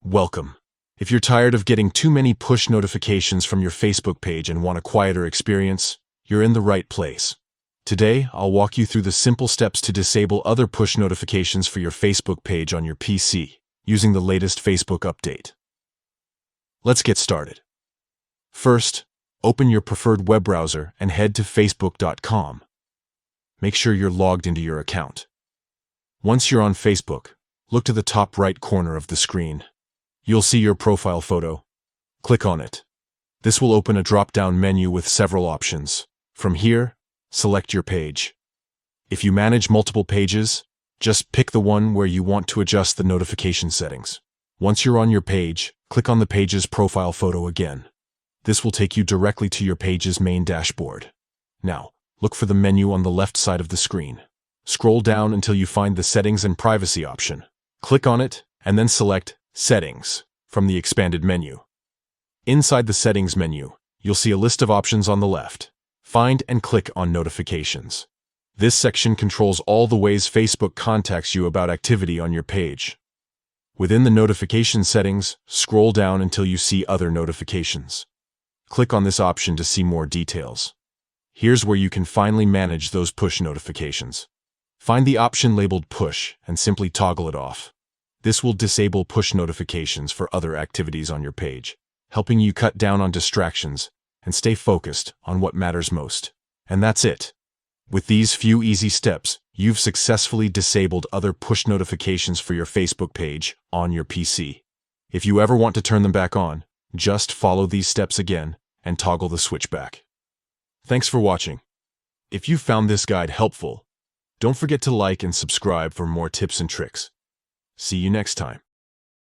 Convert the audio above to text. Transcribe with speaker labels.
Speaker 1: Welcome. If you're tired of getting too many push notifications from your Facebook page and want a quieter experience, you're in the right place. Today, I'll walk you through the simple steps to disable other push notifications for your Facebook page on your PC, using the latest Facebook update. Let's get started. First, open your preferred web browser and head to facebook.com. Make sure you're logged into your account. Once you're on Facebook, look to the top right corner of the screen. You'll see your profile photo. Click on it. This will open a drop-down menu with several options. From here, select your page. If you manage multiple pages, just pick the one where you want to adjust the notification settings. Once you're on your page, click on the page's profile photo again. This will take you directly to your page's main dashboard. Now, look for the menu on the left side of the screen. Scroll down until you find the Settings and Privacy option. Click on it, and then select Settings from the expanded menu. Inside the Settings menu, you'll see a list of options on the left. Find and click on Notifications. This section controls all the ways Facebook contacts you about activity on your page. Within the notification settings, scroll down until you see Other Notifications. Click on this option to see more details. Here's where you can finally manage those push notifications. Find the option labeled Push and simply toggle it off. This will disable push notifications for other activities on your page, helping you cut down on distractions and stay focused on what matters most. And that's it. With these few easy steps, you've successfully disabled other push notifications for your Facebook page on your PC. If you ever want to turn them back on, just follow these steps again and toggle the switch back. Thanks for watching. If you found this guide helpful, don't forget to like and subscribe for more tips and tricks. See you next time.